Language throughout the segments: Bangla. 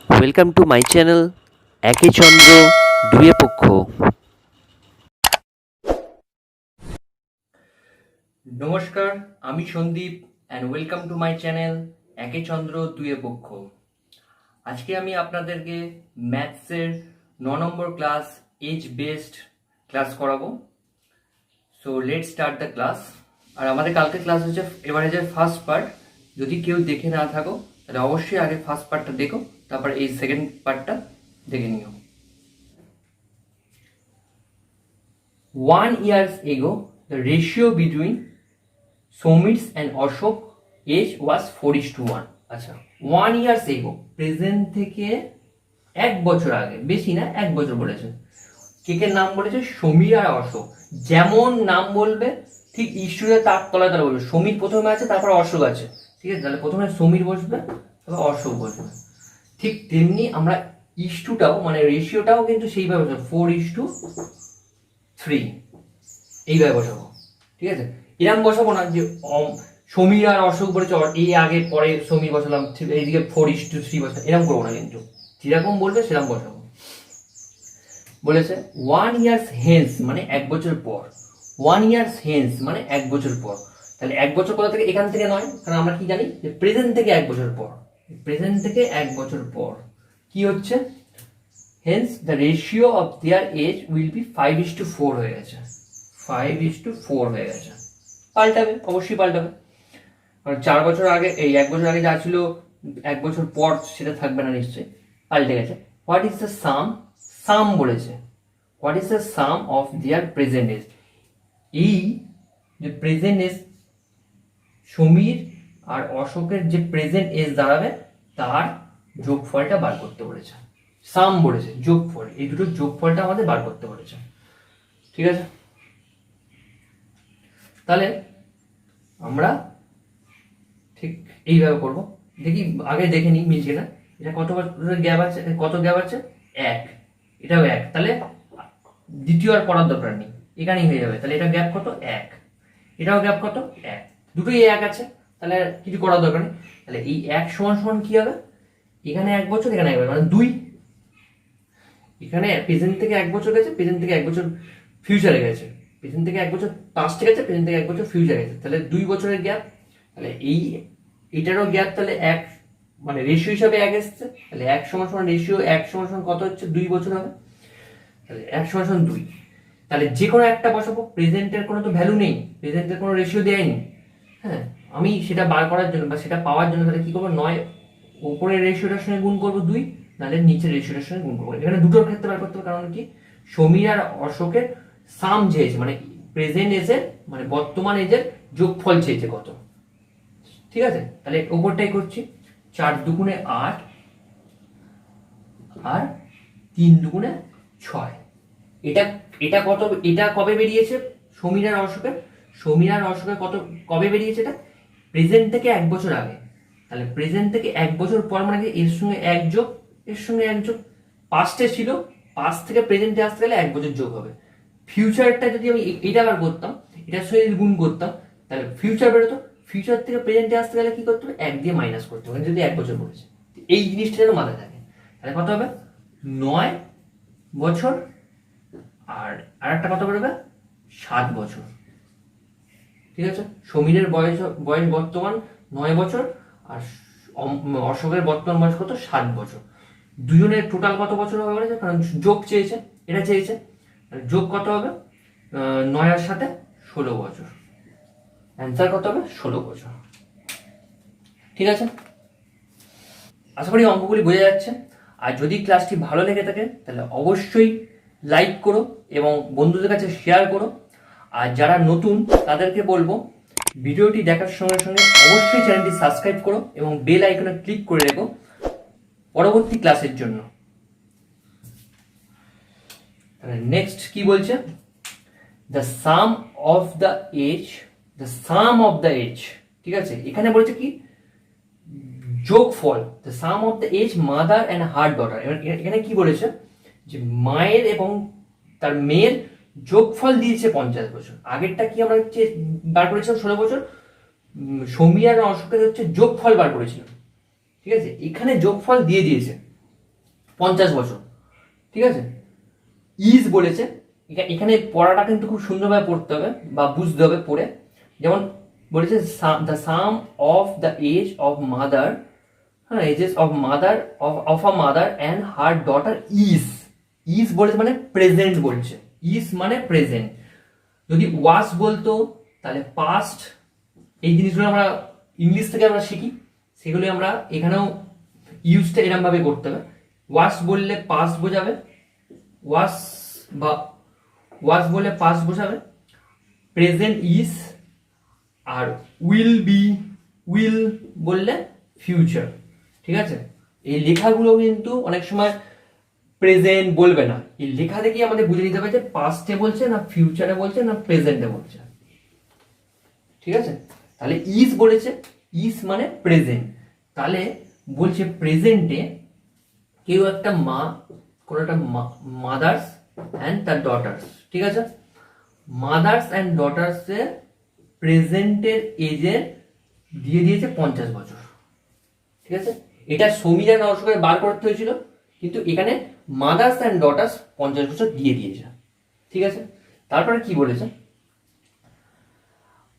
ওয়েলকাম টু মাই চ্যানেল একে চন্দ্র দুয়ে পক্ষ। নমস্কার, আমি Sandeep and welcome to my channel একে চন্দ্র দুয়ে পক্ষ। আজকে আমি আপনাদেরকে ম্যাথসের 9 number class age based class করাবো। So let's start the class. আর আমাদের কালকে ক্লাস হচ্ছে এভারেজের ফার্স্ট পার্ট। যদি কেউ দেখে না থাকো তাহলে অবশ্যই আগে ফার্স্ট পার্টটা দেখো, তারপর এই সেকেন্ড পার্টটা দেখে নিও। 1 year ago, the ratio between Somir's and Ashok age was 4:1. আচ্ছা, 1 year ago, প্রেজেন্ট থেকে 1 বছর আগে, বেশি না, 1 বছর বলেছে। কেকের নাম বলেছে সমীর আর অশোক। যেমন নাম বলবে ঠিক ঈশ্বরের তার তলায় তলায় বলবে। সমীর প্রথমে আছে, তারপর অশোক আছে, ঠিক আছে? তাহলে প্রথমে সমীর বসবে, তারপর অশোক বসবে। ঠিক তেমনি আমরা ইস্টুটাও মানে রেশিওটাও কিন্তু সেইভাবে 4:3 এইভাবে বসাবো, ঠিক আছে? এরকম বসাবো না যে সমীর আর অশোক বলেছে এই আগে পরে সমীর বসালাম, এইদিকে 4:3 বসালাম, এরকম করবো না। কিন্তু যেরকম বলবে সেরকম বসাবো। বলেছে 1 year হেন্স মানে 1 বছর পর। 1 year হেন্স মানে 1 বছর পর। তাহলে 1 বছর কোথা থেকে? এখান থেকে নয়, কারণ আমরা কি জানি যে প্রেজেন্ট থেকে 1 বছর পর। প্রেজেন্ট থেকে 1 বছর পর কি হচ্ছে? Hence the ratio of their age will be 5:4 হয়ে গেছে। 5:4 হয়ে গেছে। পাল্টাবে, অবশ্যই পাল্টাবে। কারণ 4 বছর আগে, এই 1 বছর আগে যা ছিল 1 বছর পর সেটা থাকবে না, নিশ্চয়ই পাল্টে গেছে। What is the sum? Sum বলেছে। What is the sum of their present age? এই যে প্রেজেন্ট এজ সমীর আর অশোকের যে প্রেজেন্ট এজ দাঁড়াবে তার যোগফলটা বার করতে বলেছে। সাম বলেছে, যোগফল, এই দুটো যোগফলটা আমাদের বার করতে বলেছে, ঠিক আছে? তাহলে আমরা ঠিক এইভাবে করবো। দেখি আগে দেখে নিই মিলছে না। এটা কত গ্যাপ আছে? কত গ্যাপ আছে? 1। এটাও 1। তাহলে দ্বিতীয় আর করার দরকার নেই, এখানেই হয়ে যাবে। তাহলে এটা গ্যাপ কত? 1। এটাও গ্যাপ কত? 1। দুটোই 1 আছে, তাহলে কিছু করার দরকার নেই। তাহলে এই 1 সমান সমান কি হবে? এখানে 1 বছর, এখানে 1 বছর, মানে 2। এখানে প্রেজেন্ট থেকে 1 বছর গেছে, প্রেজেন্ট থেকে 1 বছর ফিউচারে গেছে, প্রেজেন্ট থেকে 1 বছর পাস্টে গেছে, প্রেজেন্ট থেকে 1 বছর ফিউচারে গেছে। তাহলে 2 বছরের গ্যাপ। তাহলে এটারও গ্যাপ, তাহলে 1 মানে রেশিও হিসাবে 1 এসছে। তাহলে 1 সমান সমান রেশিও 1 সমান সমান কত হচ্ছে? 2 বছর হবে। তাহলে 1 সমান সমান 2। তাহলে যে কোনো একটা বসাবো। প্রেজেন্টের কোনো তো ভ্যালু নেই, প্রেজেন্টের কোনো রেশিও দেয়নি। হ্যাঁ, আমি সেটা বার করার জন্য বা সেটা পাওয়ার জন্য তাহলে কি করবো? নয় উপরের রেশিওটার সঙ্গে গুণ করবো 2, নাহলে নিচের রেশিওটার সঙ্গে গুণ করবো। এখানে দুটোর ক্ষেত্রে বার করতে হবে। কারণ কি? সমীর আর অশোকের সাম চেয়েছে, মানে প্রেজেন্ট এজের মানে বর্তমান এজের যোগফল চেয়েছে কত, ঠিক আছে? তাহলে ওপরটাই করছি। 4 দুগুণে 8 আর 3 দুগুণে 6। এটা এটা কত? এটা কবে বেরিয়েছে? সমীর আর অশোকের, সমীর আর অশোকের কত কবে বেরিয়েছে? এটা প্রেজেন্ট থেকে 1 বছর আগে। তাহলে প্রেজেন্ট থেকে 1 বছর পর মানে কি? এর সঙ্গে 1 যোগ, এর সঙ্গে 1 যোগ। পাস্টে ছিল, পাস্ট থেকে প্রেজেন্টে আসতে গেলে 1 বছর যোগ হবে। ফিউচারটা যদি আমি এটা আবার করতাম, এটার সঙ্গে যদি গুণ করতাম, তাহলে ফিউচার বেরোতো। ফিউচার থেকে প্রেজেন্টে আসতে গেলে কি করতে হবে? 1 দিয়ে মাইনাস করতে হবে, যদি 1 বছর বলেছে। এই জিনিসটা যেন মাথায় থাকে। তাহলে কত হবে? 9 বছর আর একটা কত বেরোবে? 7 বছর, ঠিক আছে? সমীরের বয়স বয়স বর্তমান 9 বছর, আর অশোকের বর্তমান বয়স কত? 7 বছর। দুজনের টোটাল কত বছর হবে বলেছে? কারণ যোগ চেয়েছে, এটা চেয়েছে। যোগ কত হবে? 9 আর 7 16 বছর। অ্যান্সার কত হবে? 16 বছর, ঠিক আছে? আশা করি অঙ্কগুলি বোঝা যাচ্ছে। আর যদি ক্লাসটি ভালো লেগে থাকে তাহলে অবশ্যই লাইক করো এবং বন্ধুদের কাছে শেয়ার করো। আর যারা নতুন তাদেরকে বলবো ভিডিওটি দেখার সঙ্গে সঙ্গে অবশ্যই চ্যানেলটি সাবস্ক্রাইব করো এবং বেল আইকনে ক্লিক করে রেখো পরবর্তী ক্লাসের জন্য। নেক্সট কি বলছে? The sum of the age, the sum of the age, ঠিক আছে? এখানে বলেছে কি? যোগফল, the sum of the age mother and her daughter. এখানে কি বলেছে? যে মায়ের এবং তার মেয়ের যোগফল দিয়েছে 50 বছর। আগেরটা কি আমরা বার করেছিলাম? 16 বছর। সমীর আর অশোকের হচ্ছে যোগফল বার করেছিলাম, ঠিক আছে? এখানে যোগফল দিয়ে দিয়েছে 50 বছর, ঠিক আছে। ইজ বলেছে, এখানে পড়াটা কিন্তু খুব সুন্দরভাবে পড়তে হবে বা বুঝতে হবে পড়ে। যেমন বলেছে the sum of the age of mother, হ্যাঁ, ages of mother of a mother and her daughter is. Is বলেছে মানে প্রেজেন্ট বলছে, ইজ মানে প্রেজেন্ট। যদি ওয়াজ বলতো তাহলে পাস্ট। এই জিনিসগুলো আমরা ইংলিশ থেকে আমরা শিখি, সেগুলো আমরা এখানেও ইউজটা এরকম ভাবে করতে হবে। ওয়াজ বললে পাস্ট বোঝাবে, ওয়াজ বা ওয়াজ বললে পাস্ট বোঝাবে, প্রেজেন্ট ইজ, আর উইল বললে ফিউচার, ঠিক আছে। এই লেখাগুলো কিন্তু অনেক সময় প্রেজেন্ট বলবে না, এই লেখা দেখেই আমাদের বুঝে নিতে হবে যে পাস্টে বলছে না ফিউচারে বলছে না প্রেজেন্টে বলছে, ঠিক আছে। তাহলে ইজ বলেছে, ইজ মানে প্রেজেন্ট, তাহলে বলছে প্রেজেন্টে কেউ একটা মা, কোন একটা মাদার্স অ্যান্ড তার ডটার্স, ঠিক আছে। মাদার্স অ্যান্ড ডটার্স এর প্রেজেন্টের এজে দিয়ে দিয়েছে 50 বছর, ঠিক আছে। এটা সমীরা নস্করে বার করতে হয়েছিল, কিন্তু এখানে মাদার্স অ্যান্ড ডটার্স 50 বছর দিয়ে দিয়েছে, ঠিক আছে। তারপরে কি বলেছে,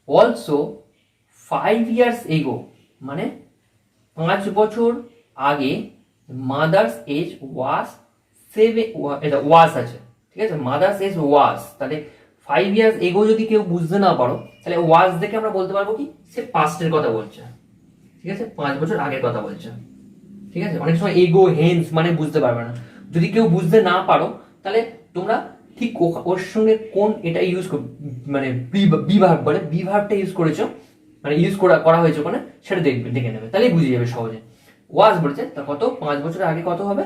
অলসো 5 years এগো, মানে 5 বছর আগে মাদার্স এজ ওয়াজ 7, এটা ওয়াজ আছে, ঠিক আছে। মাদার্স এজ ওয়াজ, তাহলে 5 years এগো যদি কেউ বুঝতে না পারো তাহলে ওয়াজ দেখে আমরা বলতে পারবো কি সে পাস্টের কথা বলছে, ঠিক আছে, 5 বছর আগের কথা বলছে, ঠিক আছে। অনেক সময় এগো হেন্স মানে বুঝতে পারবে না, যদি কেউ বুঝতে না পারো তাহলে তোমরা ঠিক ওর সঙ্গে কোন এটা ইউজ মানে বিভার্ব বলে, বিভার্বটা ইউজ করেছো মানে ইউজ করা হয়েছে ওখানে, সেটা দেখে নেবে, তাহলেই বুঝে যাবে সহজে। ওয়াজ বলেছে তার কত 5 বছর আগে কত হবে,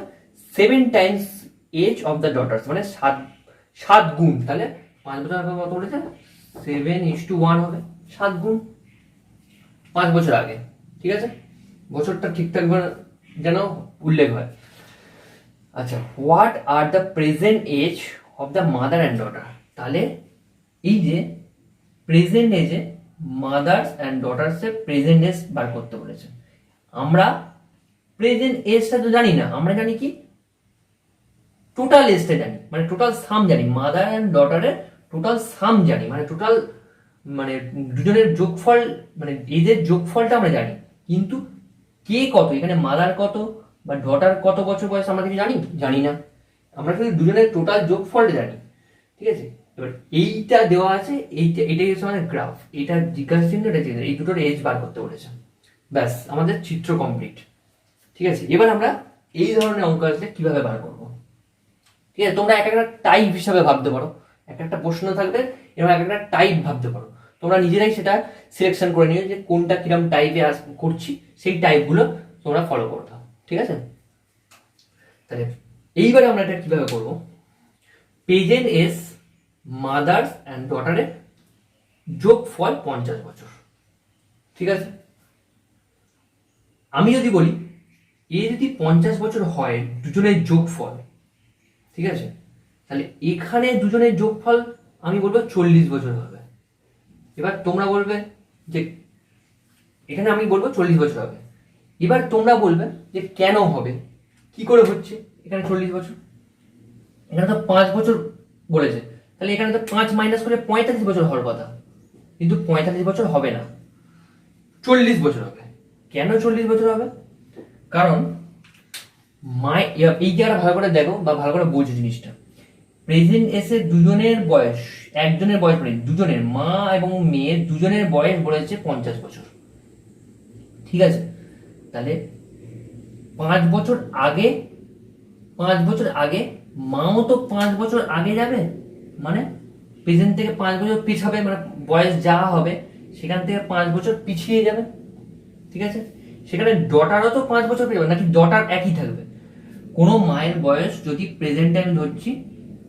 7 times age of the daughters, মানে 7 গুণ। তাহলে 5 বছর আগে কত বলেছে, 7:1 হবে, 7 গুণ 5 বছর আগে, ঠিক আছে। বছরটা ঠিকঠাক যেন উল্লেখ হয়। আচ্ছা, what are the present age of the mother and daughter, তাহলে এই যে প্রেজেন্ট এজে মাদার্স অ্যান্ড ডটার্সের প্রেজেন্ট এজ বার করতে বলেছে। আমরা প্রেজেন্ট এজটা তো জানি না, আমরা জানি কি টোটাল এজটা জানি, মানে টোটাল সাম জানি, মাদার অ্যান্ড ডটারের টোটাল সাম জানি, মানে টোটাল মানে দুজনের যোগফল, মানে এজের যোগফলটা আমরা জানি, কিন্তু কে কত, এখানে মাদার কত বা ডটার কত বছর বয়স আমরা কিছু জানি না, আমরা শুধু দুজনের টোটাল যোগফলটা জানি, ঠিক আছে। এবার এইটা দেওয়া আছে, এটাই হচ্ছে আমাদের গ্রাফ, এটা জিজ্ঞাসা চিহ্ন, এটা চিহ্ন, এই দুটোর এজ বার করতে বলেছে, ব্যাস আমাদের চিত্র কমপ্লিট, ঠিক আছে। এবার আমরা এই ধরনের অঙ্ক আসলে কিভাবে বার করবো, ঠিক আছে। তোমরা এক একটা টাইপ হিসাবে ভাবতে পারো, এক একটা প্রশ্ন থাকবে এবং এক একটা টাইপ ভাবতে পারো, তোমরা নিজেরাই সেটা সিলেকশন করে নিও যে কোনটা কিরকম টাইপে করছি, সেই টাইপগুলো তোমরা ফলো করতে, ঠিক আছে। তাহলে এইবারে আমরা এটা কিভাবে করবো, প্রেজেন্ট এজ মাদার্স অ্যান্ড ডটারের যোগফল 50 বছর, ঠিক আছে। আমি যদি বলি এ যদি 50 বছর হয় দুজনের যোগফল, ঠিক আছে, তাহলে এখানে দুজনের যোগফল আমি বলবো 40 বছর হবে। এবার তোমরা বলবে যে এখানে আমি বলবো 40 বছর হবে, এবার তোমরা বলবে যে কেন হবে, কি করে হচ্ছে এখানে 40 বছর, এখানে তো 5 বছর বলেছে, তাহলে এখানে তো 5 মাইনাস করে 45 বছর হওয়ার কথা, কিন্তু 45 বছর হবে না, 40 বছর হবে। কেন 40 বছর হবে, কারণ এই জায়গাটা ভালো করে দেখো বা ভালো করে বোঝো জিনিসটা। প্রেজেন্ট এসে দুজনের বয়স, একজনের বয়স বলে দুজনের, মা এবং মেয়ের দুজনের বয়স বলেছে 50 বছর, ঠিক আছে। তাহলে 5 বছর আগে, 5 বছর আগে মাও তো 5 বছর আগে যাবে, মানে প্রেজেন্ট থেকে 5 বছর পিছাবে, মানে বয়স যা হবে সেখান থেকে 5 বছর পিছিয়ে যাবে, ঠিক আছে। সেখানে ডটারও তো 5 বছর পেয়ে নাকি ডটার একই থাকবে, কোনো মায়ের বয়স যদি প্রেজেন্ট টাইম ধরছি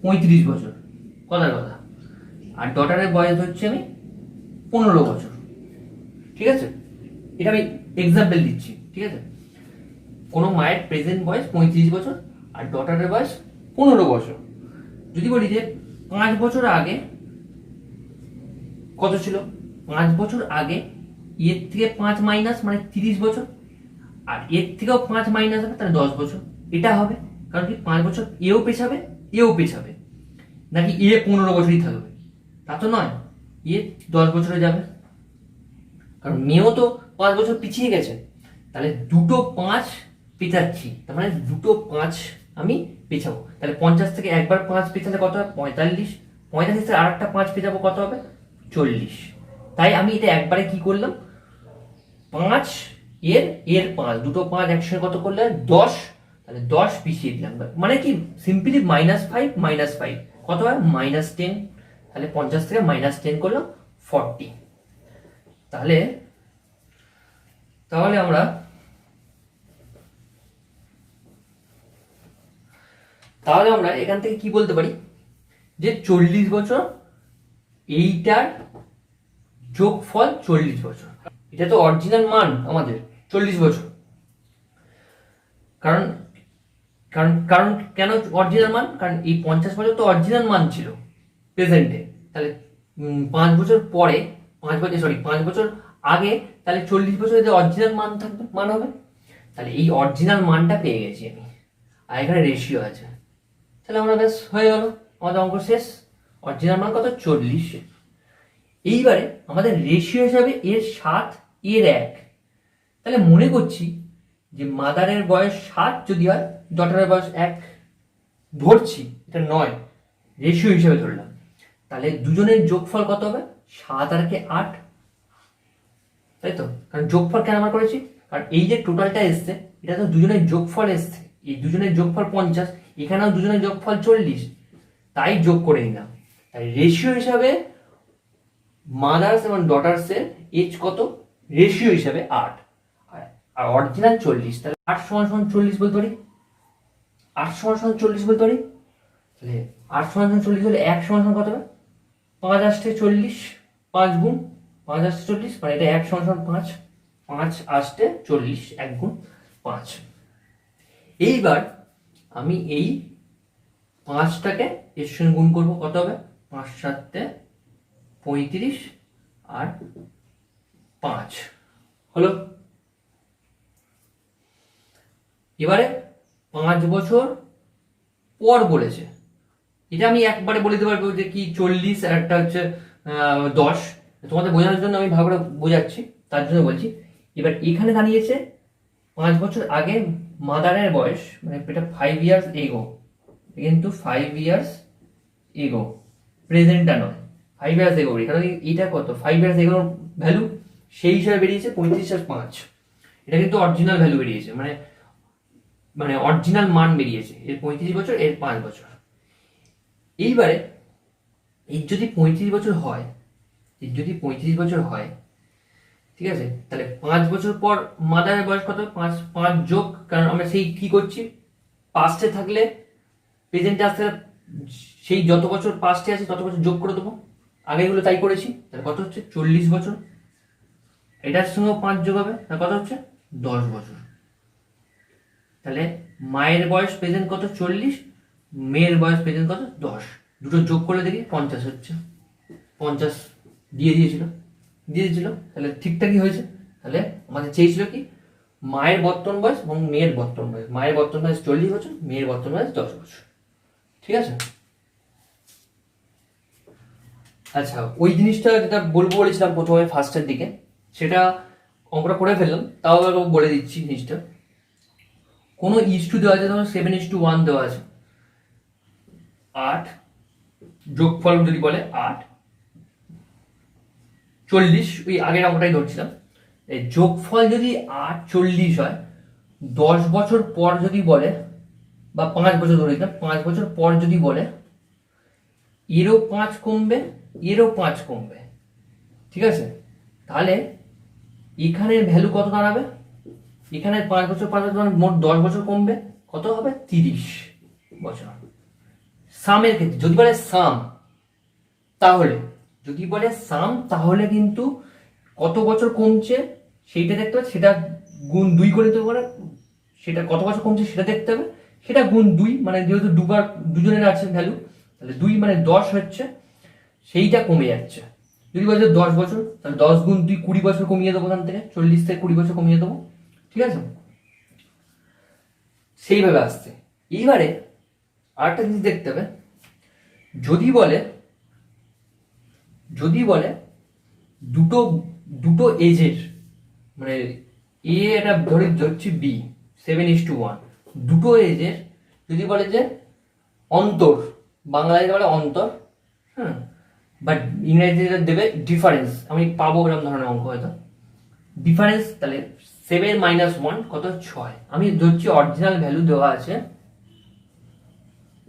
35 বছর, কথার কথা, আর ডটারের বয়স ধরছি আমি 15 বছর, ঠিক আছে। এটা আমি এক্সাম্পল দিচ্ছি, ঠিক আছে। কোনো মায়ের প্রেজেন্ট বয়স 35 বছর আর ডটারের বয়স 15 বছর। যদি বলি যে 5 বছর আগে কত ছিল, 5 বছর আগে এর থেকে 5 মাইনাস মানে 30 বছর, আর এর থেকেও 5 মাইনাস হবে তাহলে 10 বছর, এটা হবে, কারণ কি 5 বছর এও পেছাবে এও পেছাবে, নাকি 15 বছরই থাকবে, তা তো নয়, 10 বছরে যাবে, কারণ মেয়েও তো 5 বছর পিছিয়ে গেছে। তাহলে দুটো 5 পেছাচ্ছি, তার মানে দুটো 5 আমি পেছাবো। তাহলে 50 থেকে একবার 5 পেছালে কত হবে? 45। 45 থেকে আরেকটা 5 পেছাবো, কত হবে? 40। তাই আমি এটা একবারে কি করলাম, 5 এর 5, দুটো 5 একসঙ্গে কত করলে 10, তাহলে 10 পিছিয়ে দিলাম, মানে কি সিম্পলি -5 কত হয়? -10। তাহলে 50 থেকে -10 করলাম 40। তাহলে আমরা এখান থেকে কি বলতে পারি যে 40 বছর, এইটার যোগফল 40 বছর। এটা তো অরিজিনাল মান আমাদের 40 বছর। কারণ কারণ কারণ কেন অরিজিনাল মান? কারণ এই 50 বছর তো অরিজিনাল মান ছিল প্রেজেন্টে। তাহলে 5 বছর পরে, 5 বছর আগে, তাহলে 40 বছরে যে অরিজিনাল মান থাকবে, মান হবে। তাহলে এই অরিজিনাল মানটা পেয়ে গেছি আমি, আর এখানে রেশিও আছে। তাহলে আমরা ব্যাস হয়ে গেল, আমাদের অঙ্ক শেষ। অরিজিনাল মান কত? 40। এইবারে আমাদের রেশিও হিসাবে এর 7 এর 1। তাহলে মনে করছি যে মাদারের বয়স 7 যদি হয়, ডটারের বয়স 1 ধরছি, এটা নয়, রেশিও হিসেবে ধরলাম। তাহলে দুজনের যোগফল কত হবে? 7 আর 8, তাই তো? কারণ যোগফল কেন আমরা করেছি? কারণ এই যে টোটালটা এসছে, এটা তো দুজনের যোগফল এসছে, এই দুজনের যোগফল 50, এখানেও দুজনের যোগফল 40, তাই যোগ করে নিলাম। তাই রেশিও হিসাবে মাদার্স এবং ডটার্সের এজ কত? রেশিও হিসাবে 8, আর অরিজিনাল 40। তাহলে 8 = 40 বলতে পারি, 8 = 40 বলতে পারি। তাহলে 8 = 40 হলে 1 = কত হবে? 5 আসতে 40, 5 গুণ 5 আসতে 40, মানে এটা 1 = 5, 5 আসতে 40, 1 গুণ 5। এইবার আমি এই 5টাকে এর সঙ্গে গুণ করবো, কত হবে? 5 × 7 = 35 আর 5 হলো। এবারে 5 বছর পর বলেছে, এটা আমি একবারে বলে দিতে পারবো যে কি 40 আর একটা হচ্ছে 10। তোমাদের বোঝানোর জন্য আমি ভালো করে বোঝাচ্ছি, তার জন্য বলছি। এবার এখানে দাঁড়িয়েছে 5 বছর আগে মাদারের বয়স, মানে এটা 5 ইয়ার্স এগো, কিন্তু 5 ইয়ার্স এগো, প্রেজেন্টটা নয়, 5 ইয়ার্স এগো। কারণ এটা কত? 5 ইয়ার্স এগোর ভ্যালু সেই হিসাবে বেরিয়েছে 35 আর 5। এটা কিন্তু অরিজিনাল ভ্যালু বেরিয়েছে, মানে অরিজিনাল মান বেরিয়েছে এর 35 বছর, এর 5 বছর। এইবারে এর যদি 35 বছর হয়, ঠিক আছে, তাহলে 5 বছর পর মাদারের বয়স কত? 5 যোগ, কারণ আমরা সেই কি করছি, পাস্টে থাকলে প্রেজেন্টে আসতে সেই যত বছর পাস্টে আছে তত বছর যোগ করে দেবো, আগেগুলো তাই করেছি। তাহলে কত হচ্ছে? 40 বছর। এটার সঙ্গেও 5 যোগ হবে, তাহলে কত হচ্ছে? 10 বছর। তাহলে মায়ের বয়স প্রেজেন্ট কত? 40, মেয়ের বয়স প্রেজেন্ট কত? 10। দুটো যোগ করে দেখি, 50 হচ্ছে। 50 দিয়ে দিয়েছিল। তাহলে ঠিকঠাকই হয়েছে। তাহলে আমাদের চেয়েছিল কি, মায়ের বর্তমান বয়স এবং মেয়ের বর্তমান বয়স। মায়ের বর্তমান বয়স 40 বছর, মেয়ের বর্তমান বয়স 10 বছর। ঠিক আছে? আচ্ছা, ওই জিনিসটা যেটা বলবো বলেছিলাম প্রথমে ফার্স্টের দিকে, সেটা অঙ্কটা করে ফেললাম, তাও বলে দিচ্ছি জিনিসটা। কোনো ইস্টু দেওয়া আছে, ধরো 7:1 দেওয়া আছে, 8 যোগফল যদি বলে 8, 40, ওই আগের অঙ্কটাই ধরছিলাম। এই যোগফল যদি 8, 40 হয়, 10 বছর পর যদি বলে, বা 5 বছর ধরে দিলাম, 5 বছর পর যদি বলে, এরও 5 কমবে, এরও 5 কমবে। ঠিক আছে? তাহলে এখানের ভ্যালু কত দাঁড়াবে? এখানে 5 বছর 5 বছর মানে মোট 10 বছর কমবে, কত হবে? 30 বছর। সামের ক্ষেত্রে যদি বলে সাম, তাহলে কিন্তু কত বছর কমছে সেইটা দেখতে হবে, সেটা গুণ 2 করে দিতে পারে। সেটা কত বছর কমছে সেটা দেখতে হবে, সেটা গুণ 2, মানে যেহেতু দুবার দুজনের আছে ভ্যালু, তাহলে 2 মানে 10 হচ্ছে, সেইটা কমে যাচ্ছে। যদি বলছে 10 বছর, তাহলে 10 গুণ 2, 20 বছর কমিয়ে দেবো ওখান থেকে, 40 থেকে 20 বছর কমিয়ে দেবো। ঠিক আছে? সেইভাবে আসছে। এইবারে আরেকটা জিনিস দেখতে হবে, যদি বলে দুটো দুটো এজের মানে এ এটা ধরছি বি 7:1, দুটো এজের যদি বলে যে অন্তর, বাংলায় বলে অন্তর, হ্যাঁ, বাট ইংরেজিতে দেবে ডিফারেন্স, আমি পাবো এরকম ধরনের অঙ্ক হয়তো ডিফারেন্স, তাহলে 7 - 1 কত 6, আমি ধরছি অরিজিনাল ভ্যালু দেওয়া আছে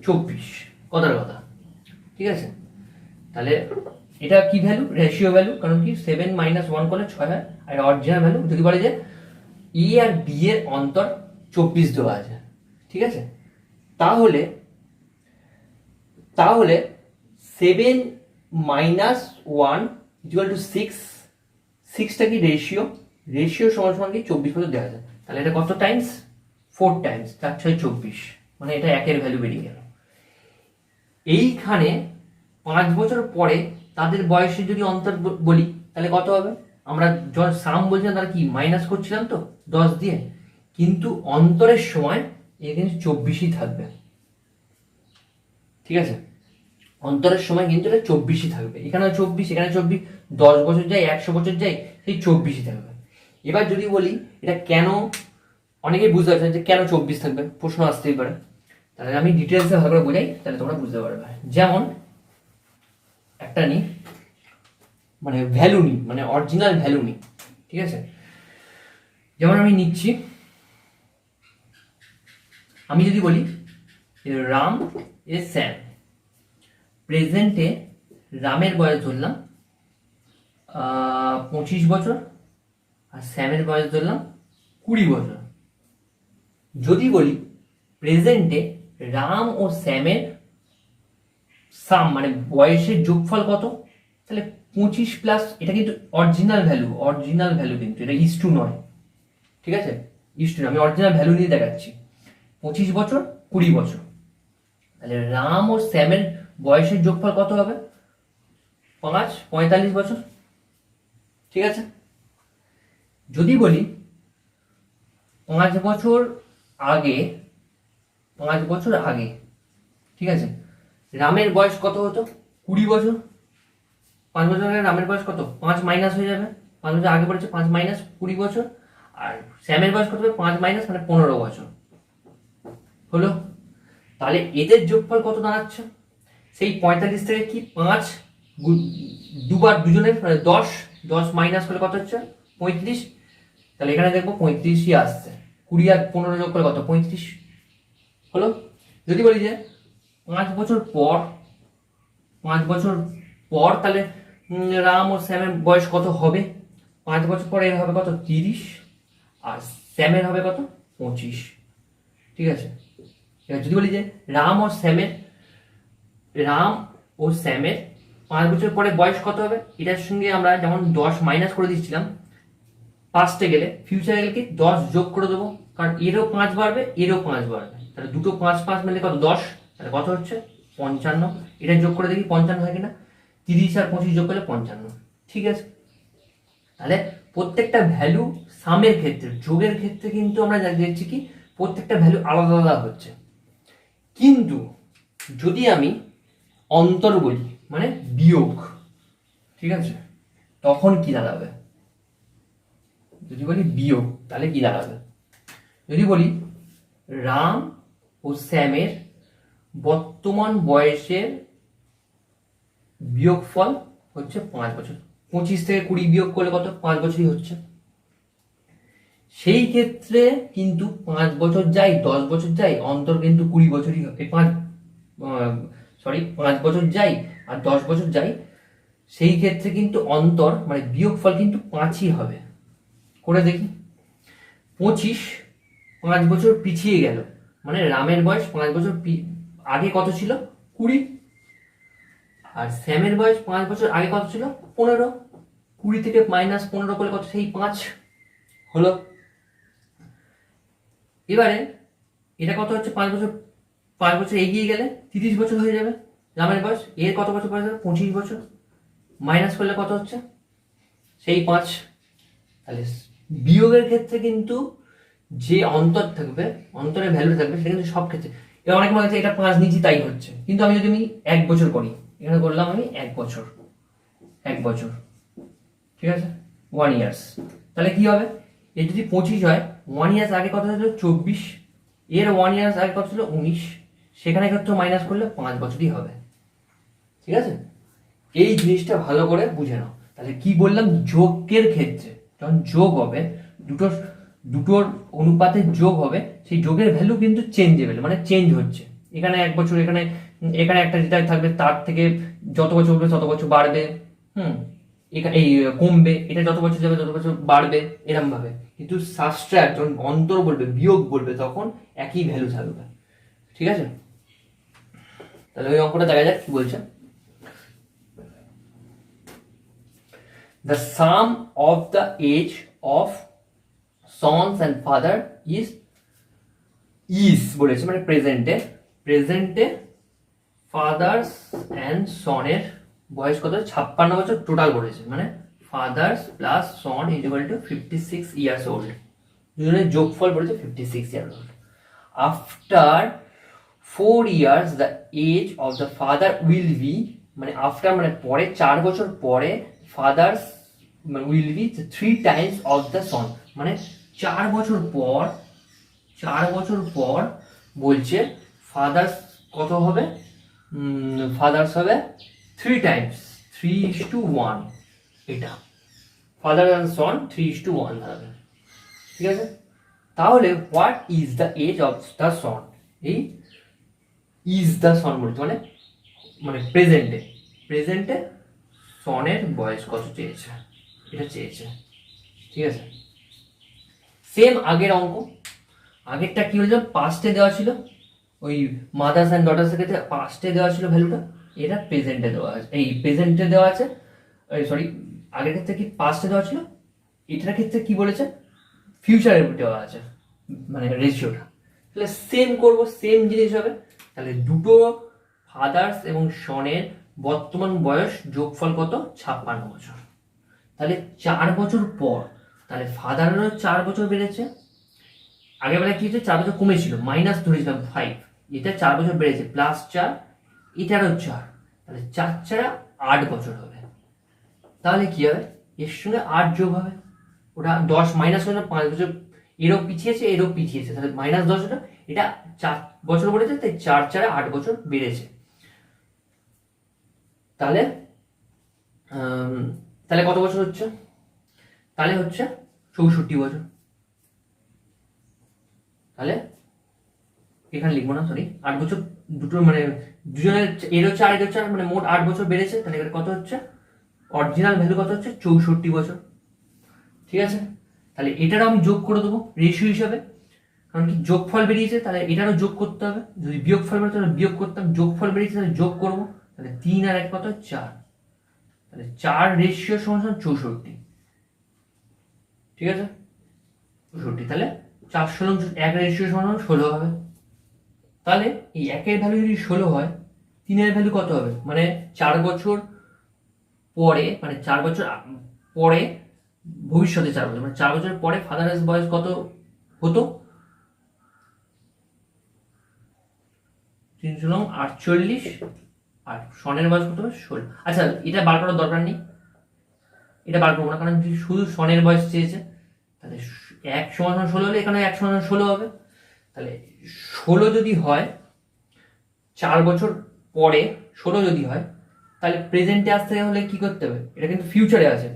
24, কথার কথা, ঠিক আছে। তাহলে এটা কি ভ্যালু, রেশিও ভ্যালু, কারণ কি 7 - 1 করলে 6 হয়, আর অরিজিনাল ভ্যালু যদি বলে যে ই আর বি এর অন্তর 24 দেওয়া আছে, ঠিক আছে। তাহলে 7 - 1 = 6, 6টা কি রেশিও সমান কি 24 পর্যন্ত দেওয়া যায়, তাহলে এটা কত টাইমস, 4 টাইমস, 4 × 6 = 24, মানে এটা একের ভ্যালু বেরিয়ে গেল। এইখানে 5 বছর পরে তাদের বয়সে যদি অন্তর বলি তাহলে কত হবে, আমরা যখন সাম বলছিলাম তাহলে কি মাইনাস করছিলাম তো 10 দিয়ে, কিন্তু অন্তরের সময় এখানে 24ই থাকবে, ঠিক আছে। অন্তরের সময় কিন্তু এটা 24ই থাকবে, এখানে 24, এখানে 24, 10 বছর যাই 100 বছর যাই সেই 24ই থাকবে। এবার যদি বলি এটা কেন, অনেকেই বুঝতে পারছেন যে কেন 24 থাকবে, প্রশ্ন আসতেই পারে, তাহলে আমি ডিটেলসে ভালো করে বোঝাই, তাহলে তোমরা বুঝতে পারবে। যেমন একটা নি মানে ভ্যালু নি, মানে অরিজিনাল ভ্যালু নি, ঠিক আছে। যেমন আমি নিচ্ছি, আমি যদি বলি রাম এ শ্যাম, প্রেজেন্টে রামের বয়স ধরলাম 25 বছর আর শ্যামের বয়স ধরলাম 20 বছর। যদি বলি প্রেজেন্টে রাম ও শ্যামের সাম মানে বয়সের যোগফল কত, তাহলে 25 প্লাস, এটা কিন্তু অরিজিনাল ভ্যালু কিন্তু এটা ইস্টু নয়, ঠিক আছে, ইস্টু নয়, আমি অরিজিনাল ভ্যালু নিয়ে দেখাচ্ছি। 25 বছর 20 বছর, তাহলে রাম ও শ্যামের বয়সের যোগফল কত হবে, 5 45 বছর, ঠিক আছে। যদি বলি 5 বছর আগে, ঠিক আছে, রামের বয়স কত হতো 20 বছর, 5 বছর আগে রামের বয়স কত, 5 মাইনাস হয়ে যাবে, 5 বছর আগে পড়েছে 5 - 20 বছর, আর শ্যামের বয়স কত হবে 5 মাইনাস মানে 15 বছর হলো। তাহলে এদের যোগফল কত দাঁড়াচ্ছে, সেই 45 থেকে কি 5 দুবার দুজনের মানে 10 মাইনাস করলে কত হচ্ছে 35, তাহলে এখানে দেখবো 35ই আসছে, 20 আর 15 যোগ করলে কত 35 হলো। যদি বলি যে 5 বছর পর তাহলে রাম ও শ্যামের বয়স কত হবে, 5 বছর পরে এর হবে কত 30 আর শ্যামের হবে কত 25, ঠিক আছে। এবার যদি বলি যে রাম ও শ্যামের 5 বছর পরে বয়স কত হবে, এটার সঙ্গে আমরা যেমন 10 মাইনাস করে দিচ্ছিলাম পাস্টে গেলে, ফিউচারে গেলে কি 10 যোগ করে দেবো, কারণ এরও 5 বাড়বে এরও 5 বাড়বে, তাহলে দুটো 5 5 মিলে কত 10, তাহলে কত হচ্ছে 55, এটা যোগ করে দেখি 55 হয় কিনা, 30 আর 25 যোগ করলে 55, ঠিক আছে। তাহলে প্রত্যেকটা ভ্যালু সামের ক্ষেত্রে, যোগের ক্ষেত্রে কিন্তু আমরা দেখছি কি প্রত্যেকটা ভ্যালু আলাদা আলাদা হচ্ছে, কিন্তু যদি আমি অন্তর বলি মানে বিয়োগ, ঠিক আছে, তখন কি দাঁড়াবে, যদি বলি বিয়োগ তাহলে কি দাঁড়াবে, যদি বলি রাম ও শ্যামের বর্তমান বয়সের বিয়োগফল হচ্ছে 5 বছর, 25 থেকে 20 বিয়োগ করলে কত 5 বছরই হচ্ছে, সেই ক্ষেত্রে কিন্তু 5 বছর যাই 10 বছর যাই অন্তর কিন্তু 20 বছরই হবে, 5 বছর যাই আর 10 বছর যাই, সেই ক্ষেত্রে কিন্তু অন্তর মানে বিয়োগফল কিন্তু 5ই হবে। করে দেখি 25 5 বছর পিছিয়ে গেল, মানে রামের বয়স 5 বছর আগে কত ছিল 20, আর শ্যামের বয়স 5 বছর আগে কত ছিল 15, 20 থেকে মাইনাস 15 করলে কত সেই 5 হলো। এবারে এটা কত হচ্ছে 5 বছর এগিয়ে গেলে 30 বছর হয়ে যাবে রামের বয়স, এর কত বছর পরে যাবে 25 বছর, মাইনাস করলে কত হচ্ছে সেই 5, তাহলে বিয়োগের ক্ষেত্রে কিন্তু যে অন্তর থাকবে, অন্তরের ভ্যালু থাকবে সেটা কিন্তু সব ক্ষেত্রে, এবার অনেক মনে হচ্ছে এটা 5 নিচে তাই হচ্ছে, কিন্তু আমি যদি 1 বছর করি, এখানে করলাম আমি 1 বছর, 1 বছর, ঠিক আছে, 1 ইয়ার্স, তাহলে কি হবে, এর যদি 25 হয়, 1 ইয়ার্স আগে কত ছিল 24, এর 1 ইয়ার্স আগে কত ছিল 19, সেখানে কত মাইনাস করলে 5 বছরই হবে। ঠিক আছে, এই জিনিসটা ভালো করে বুঝে নাও। তাহলে কি বললাম, যোগের ক্ষেত্রে যখন যোগ হবে, দুটোর দুটোর অনুপাতের যোগ হবে, সেই যোগের ভ্যালু কিন্তু চেঞ্জেবল, মানে চেঞ্জ হচ্ছে। এখানে 1 বছর, এখানে এখানে একটা যেটা থাকবে তার থেকে যত বছর হবে তত বছর বাড়বে, এখানে এই কমবে, এটা যত বছর যাবে তত বছর বাড়বে, এরকম ভাবে। কিন্তু সাবট্রাক্ট যখন অন্তর বলবে, বিয়োগ বলবে, তখন একই ভ্যালু থাকবে। ঠিক আছে, তাহলে ওই অঙ্কটা দেখা যাক কি বলছে। The sum of the age of sons and father is বলেছে, মানে প্রেজেন্টে ফাদার্স অ্যান্ড সনের বয়স কত, 56 বছর টোটাল বলেছে, মানে father's plus Son is equal to 56 years old, দুজনের যোগফল বলেছে 56 years old. After 4 years the age of the father will be, মানে আফটার মানে পরে 4 বছর পরে father's will be 3 times of the সন, মানে 4 বছর পর বলছে ফাদার্স কত হবে, ফাদার্স হবে 3 times, 3:1, এটা ফাদার অ্যান্ড সন 3:1 হবে। ঠিক আছে, তাহলে what is the age of the son, এই ইজ দ্য সন বলতে মানে মানে প্রেজেন্টে সনের বয়স কত চেয়েছে, এটা চেয়েছে। ঠিক আছে, সেম আগের অঙ্ক, আগেরটা কি হয়েছিল, পাস্টে দেওয়া ছিল, ওই মাদার্স অ্যান্ড ডটার্সের ক্ষেত্রে পাস্টে দেওয়া ছিল ভ্যালুটা, এটা প্রেজেন্টে দেওয়া আছে, এই প্রেজেন্টে দেওয়া আছে, সরি আগের ক্ষেত্রে কি পাস্টে দেওয়া ছিল, এটার ক্ষেত্রে কি বলেছে ফিউচারে দেওয়া আছে, মানে রেশিওটা। তাহলে সেম করবো, সেম জিনিস হবে। তাহলে দুটো ফাদার্স এবং সনের বর্তমান বয়স যোগফল কত, 56 বছর। তাহলে 4 বছর পর, তাহলে ফাদারেরও 4 বছর বেড়েছে, আগে বেলা কি হচ্ছে 4 বছর কমেছিল, মাইনাস ধরেছিলাম 5, এটা 4 বছর বেড়েছে, প্লাস 4, এটারও 4, তাহলে 4 4 8 বছর হবে। তাহলে কি হবে, এর সঙ্গে 8 যোগ হবে, ওটা 10 মাইনাস করে 5 বছর এরও পিছিয়েছে, তাহলে -10 হলো, এটা 4 বছর বেড়েছে, তাই 4 4 8 বছর বেড়েছে। তাহলে তাহলে কত বছর হচ্ছে, তাহলে হচ্ছে 64 বছর। তাহলে এখানে লিখবো না, সরি 8 বছর, দুটো মানে দুজনের এরও 4 মানে মোট 8 বছর বেড়েছে, তাহলে এখানে কত হচ্ছে, অরিজিনাল ভ্যালু কত হচ্ছে 64 বছর। ঠিক আছে, তাহলে এটারও আমি যোগ করে দেবো রেশিও হিসাবে, কারণ কি যোগফল বেরিয়েছে, তাহলে এটারও যোগ করতে হবে, যদি বিয়োগফল বেরোতো তাহলে বিয়োগ করতাম, যোগফল বেরিয়েছে তাহলে যোগ করবো, তাহলে 3 আর 1 কত 4, তাহলে 4 রেশিও সমান 64। ঠিক আছে, 64, তাহলে 4 16 1 রেশিও সমান 16 হবে। তাহলে এই 1-এর ভ্যালু যদি 16 হয়, 3-এর ভ্যালু কত হবে, মানে 4 বছর পরে, মানে 4 বছর পরে ভবিষ্যতে 4 বছর, মানে 4 বছর পরে ফাদারের বয়স কত হতো, 3 × 48, আর সনের বয়স কত হবে 16। আচ্ছা, এটা বার করার দরকার নেই, এটা বার করবো না, কারণ শুধু সনের বয়স চেয়েছে, তাহলে 1 সমান 16 হলে এখানে 1 সমান 16 হবে। তাহলে 16 যদি হয়, 4 বছর পরে 16 যদি হয়, তাহলে প্রেজেন্টে আসতে হলে কি করতে হবে, এটা কিন্তু ফিউচারে আছে,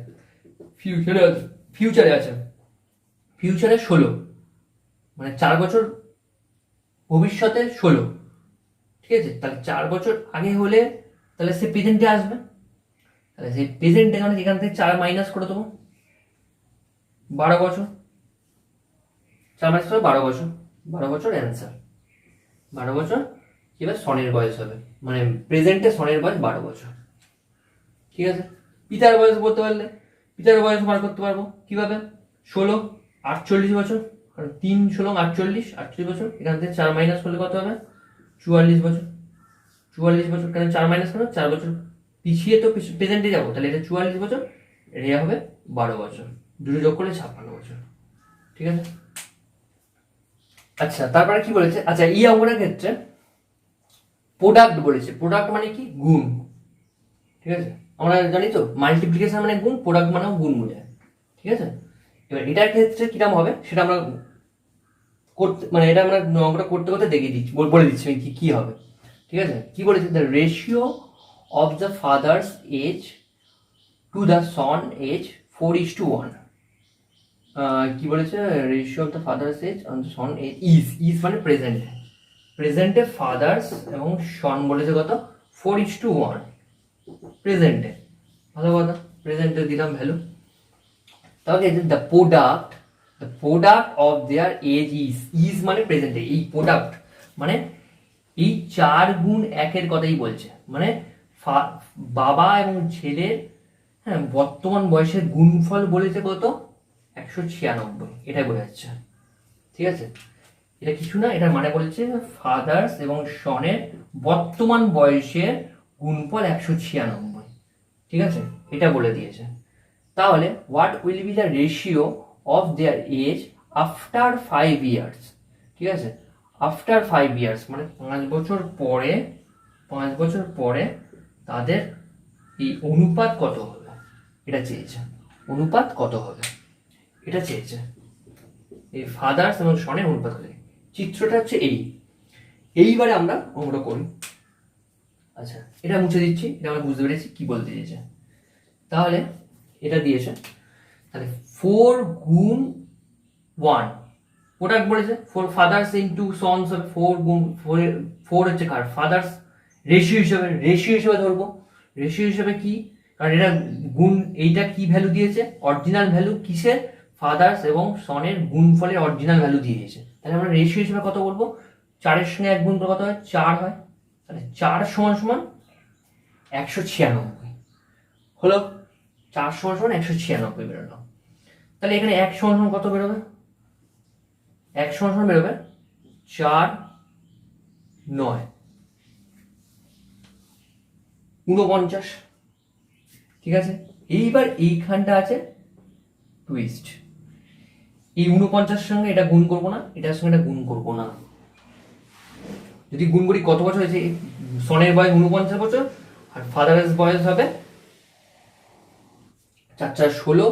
ফিউচারে 16, মানে 4 বছর ভবিষ্যতে 16। ঠিক আছে, তাহলে 4 বছর আগে হলে তাহলে সে প্রেজেন্টে আসবে, তাহলে সেই প্রেজেন্টে এখান থেকে 4 মাইনাস করে দেবো, 12 বছর, 4 মাইনাস করে 12 বছর, 12 বছর অ্যান্সার, 12 বছর কি হবে, সনের বয়স হবে, মানে প্রেজেন্টে সনের বয়স 12 বছর। ঠিক আছে, পিতার বয়স বলতে পারলে পিতার বয়স বার করতে পারবো কিভাবে, 16 48 বছর, কারণ 3 16 48 বছর, এখান থেকে 4 মাইনাস করলে কত হবে, 44 বছর, 44 বছর, কেন 4 মাইনাস করো, 4 বছর পিছিয়ে তো প্রেজেন্টে যাবো, তাহলে এটা 44 বছর, এটা হবে 12 বছর, দুটো যোগ করলে 56 বছর। ঠিক আছে, আচ্ছা তারপরে কি বলেছে, আচ্ছা এই অঙ্কটার ক্ষেত্রে প্রোডাক্ট বলেছে, প্রোডাক্ট মানে কি গুণ, ঠিক আছে, আমরা জানি তো মাল্টিপ্লিকেশন মানে গুণ, প্রোডাক্ট মানেও গুণ বোঝায়, ঠিক আছে। এবার এটার ক্ষেত্রে কিরকম হবে সেটা আমরা করতে, মানে এটা আমরা অঙ্কটা করতে করতে দেখিয়ে দিচ্ছি, বলে দিচ্ছি আমি কি হবে, ঠিক আছে। কি বলেছে, the ratio of the father's age to the son age 4:1। কি বলেছে, ratio of the father's age on the son age is মানে প্রেজেন্টে, প্রেজেন্টে ফাদার্স এবং সন বলেছে কত 4:1 প্রেজেন্টে, ভালো কথা, প্রেজেন্টে দিলাম ভ্যালু। তাহলে the product of their age is মানে প্রেজেন্টে, এই প্রোডাক্ট মানে এই 4 গুণ 1 কথাই বলছে, মানে বাবা এবং ছেলের, হ্যাঁ, বর্তমান বয়সের গুণফল বলেছে কত 196, এটাই বোঝাচ্ছে, ঠিক আছে। এটা কিছু না, এটার মানে বলেছে ফাদার্স এবং সনের বর্তমান বয়সের গুণফল 196, ঠিক আছে, এটা বলে দিয়েছে। তাহলে what will be the ratio of their age after 5 years, ঠিক আছে, আফটার 5 ইয়ার্স মানে 5 বছর পরে, 5 বছর পরে তাদের এই অনুপাত কত হবে এটা চেয়েছে, অনুপাত কত হবে এটা চেয়েছে, এই ফাদার্স এবং সনের অনুপাত কত। চিত্রটা হচ্ছে এইবারে আমরা অঙ্কটা করি। আচ্ছা, এটা মুছে দিচ্ছি, এটা আমরা বুঝতে পেরেছি কি বলতে দিয়েছে। তাহলে এটা দিয়েছে, তাহলে 4 গুণ 1 প্রোডাক্ট বলেছে, 4 ফাদার্স ইনটু সনস হবে, 4 গুণ 4 হচ্ছে কার ফাদার্স, রেশিও হিসেবে ধরবো, রেশিও হিসেবে কি, কারণ এটা গুণ, এইটা কি ভ্যালু দিয়েছে, অরিজিনাল ভ্যালু কিসের, ফাদার্স এবং সনের গুণফলের অরিজিনাল ভ্যালু দিয়ে দিয়েছে। তাহলে আমরা রেশিও হিসেবে কত বলবো, 4-এর সঙ্গে 1 গুণ করে কত হয় 4 হয়, তাহলে 4 সমান সমান 196 হলো, 4 সমান সমান 196 বেরোলো। তাহলে এখানে 1 সমান সমান কত বেরোবে, 1 সমান সমান বেরোবে 4 9 49, ঠিক আছে। এইবার এইখানটা আছে টুইস্ট, এই 49 সঙ্গে এটা গুণ করবো না, এটার সঙ্গে এটা গুণ করবো না, যদি গুণ করি কত বছর হয়েছে, সনের বয়স 49 বছর আর ফাদারের বয়স হবে 4 16,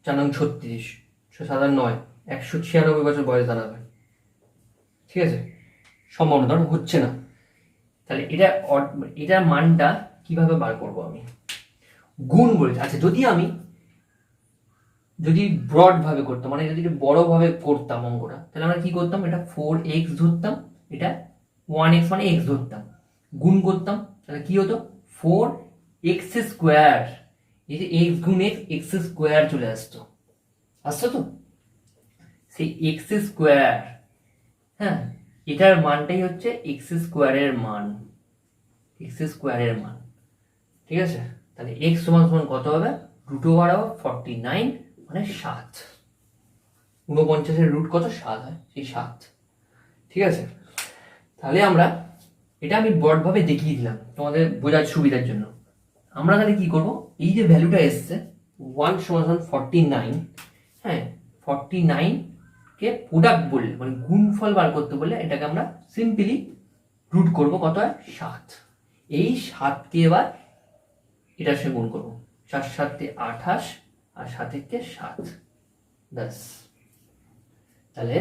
4 36, 7 9, 196 বছর বয়স দাঁড়াবে, ঠিক আছে, সম্ভব না, ধরো হচ্ছে না। তাহলে এটার মানটা কিভাবে বার করব আমি, গুণ বলেছে। আচ্ছা, যদি ব্রড ভাবে করতাম, মানে যদি বড় ভাবে করতাম অঙ্কটা, তাহলে আমরা কি করতাম, এটা 4x ধরতাম, এটা 1x মানে x ধরতাম, গুণ করতাম, তাহলে কি হতো 4x², এই যে x গুণ x² চলে আসতো তো, সেই x², হ্যাঁ, এটার মানটাই হচ্ছে x² এর মান, x² মান, ঠিক আছে। তাহলে x সমান সমান কত হবে, √49 মানে 7, 49-এর রুট কত 7 হয়, সেই 7, ঠিক আছে। তাহলে আমরা এটা আমি ব্রডভাবে দেখিয়ে দিলাম তোমাদের বোঝার সুবিধার জন্য। আমরা তাহলে কি করব, এই যে ভ্যালুটা এসছে 1 সমান 49, হ্যাঁ, 49 কে প্রোডাক্ট বললে মানে গুণফল বার করতে বললে এটাকে আমরা সিম্পলি রুট করব, কত হয় 7, এই 7কে এবার এটার সঙ্গে গুণ করবো, 4 7 28 আর 7 7 10। তাহলে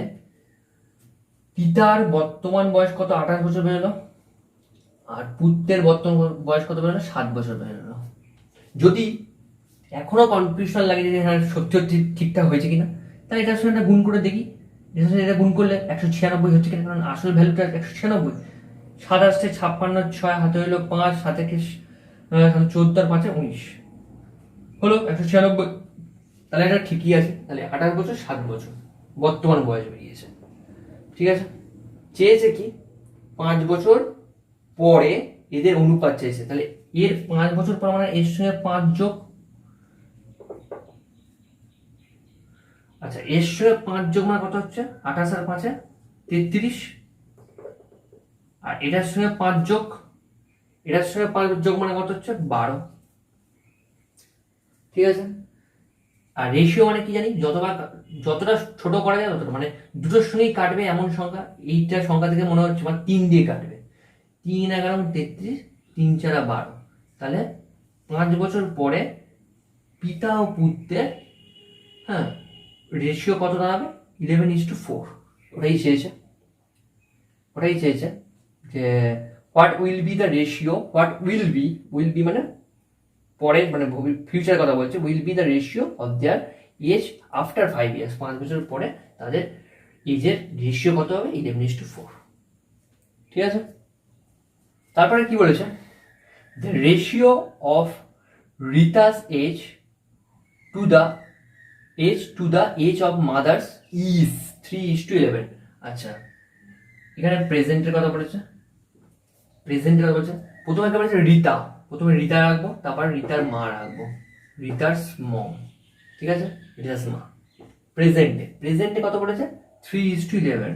পিতার বর্তমান বয়স কত 28 বছর বেরোলো, আর পুত্রের বর্তমান বয়স কত বেরোলো 7 বছর বেরোলো। যদি এখনো কনফিউশন লাগে যে হ্যাঁ সত্যি সত্যি ঠিকঠাক হয়েছে কিনা, তাহলে এটার সঙ্গে এটা গুণ করে দেখি, এটার সঙ্গে এটা গুণ করলে 196 হচ্ছে কিনা, কারণ আসল ভ্যালুটা 196, 7 আসছে 56, 6 হাতে হইলো 5, 7 14 আর 5 19 হলো 196, তাহলে এটা ঠিকই আছে। তাহলে 28 বছর 7 বছর বর্তমান বয়স বেরিয়েছে, ঠিক আছে। চেয়েছে কি 5 বছর পরে এদের অনুপাত চেয়েছে, তাহলে এর 5 বছর পর মানে এর সঙ্গে 5 যোগ, আচ্ছা এর সঙ্গে 5 যোগ মানে কত হচ্ছে 28 আর 5 33, আর এটার সঙ্গে 5 যোগ, এটার সঙ্গে 5 যোগ মানে কত হচ্ছে 12, ঠিক আছে। আর রেশিও মানে কি জানি, যতটা ছোট করা যায় ততটা, মানে দুটোর সঙ্গেই কাটবে এমন সংখ্যা, এইটা সংখ্যা থেকে মনে হচ্ছে মানে 3 দিয়ে কাটবে, 3 11 33, 3 4 12, তাহলে 5 বছর পরে পিতা ও পুত্রের, হ্যাঁ, রেশিও কত দাঁড়াবে? 11:4। ওটাই চেয়েছে যে what will be the ratio, will be মানে পরে, মানে ফিউচার কথা বলছে, will be the ratio of their age after 5 years, 5 বছর পরে তাদের এজের রেশিও কত হবে? 11:4। ঠিক আছে, তারপরে কি বলেছে? The ratio of Rita's age to the age of mother's is 3:11। আচ্ছা, এখানে প্রেজেন্টের কথা বলেছে। প্রথমে একটা বলেছে রিতা, প্রথমে রিতা রাখবো, তারপর রিতার মা রাখবো, রিতার মম। ঠিক আছে, রিতার মা। প্রেজেন্টে কত বলেছে? 3:11।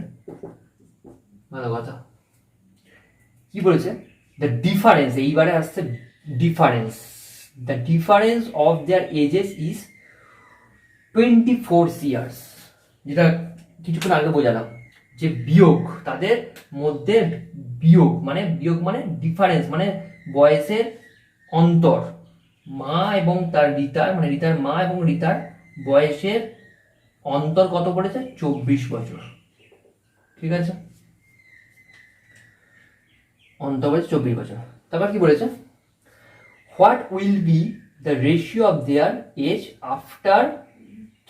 ভালো কথা। কি বলেছে? দ্য ডিফারেন্স, এইবারে আসছে difference, the difference of their ages is 24 years, যেটা কিছুক্ষণ আগে বোঝালাম যে বিয়োগ, তাদের মধ্যে বিয়োগ মানে ডিফারেন্স মানে বয়সের অন্তর। মা এবং তার রিতার, মানে রিতার মা এবং রিতার বয়সের অন্তর কত পড়েছে? 24 বছর। ঠিক আছে, অন্তর বলেছে 24 বছর। তারপর কি বলেছে? What will be the ratio of their age after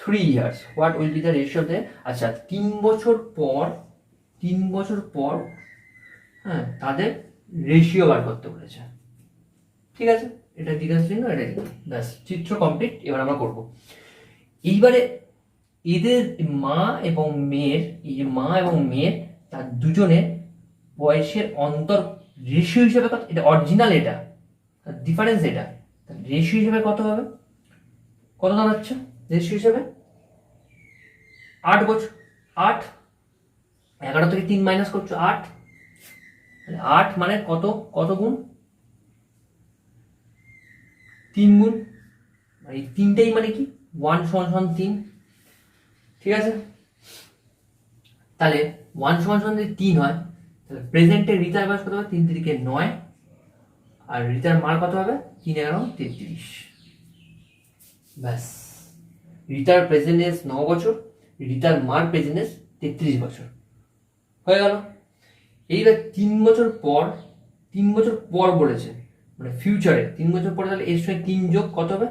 3 years? What will be the ratio of their, আচ্ছা 3 বছর পর, হ্যাঁ, তাদের রেশিও বার করতে বলেছে। ঠিক আছে, এটা জিজ্ঞাসা চিহ্ন, এটা ব্যাস, চিত্র কমপ্লিট। এবার আমরা করব এইবারে এদের মা এবং মেয়ের, এই যে মা এবং মেয়ের, তার দুজনের বয়সের অন্তর রেশিও হিসেবে কত? এটা অরিজিনাল, এটা ডিফারেন্স, এটা রেশিও হিসেবে কত হবে? কত দাঁড়াচ্ছে রেশিও হিসেবে? 8 বছর। 8, 11 থেকে 3 মাইনাস করছো, 8। 8 মানে কত গুণ? 3 গুণ। এই তিনটেই মানে কি? 1 = 3। ঠিক আছে, তাহলে 1 = যদি 3 হয়, তাহলে প্রেজেন্টে রিতার বয়স কত হবে? 3 3 9, আর রিতার মার কত হবে? 3 11 33। ব্যাস, রিতার প্রেজেন্ট এজ 9 বছর, রিতার মার প্রেজেন্ট এজ 33 বছর হয়ে গেল। এইবার 3 বছর পর বলেছে, মানে ফিউচারে 3 বছর পরে, তাহলে এর সঙ্গে 3 যোগ কত হবে?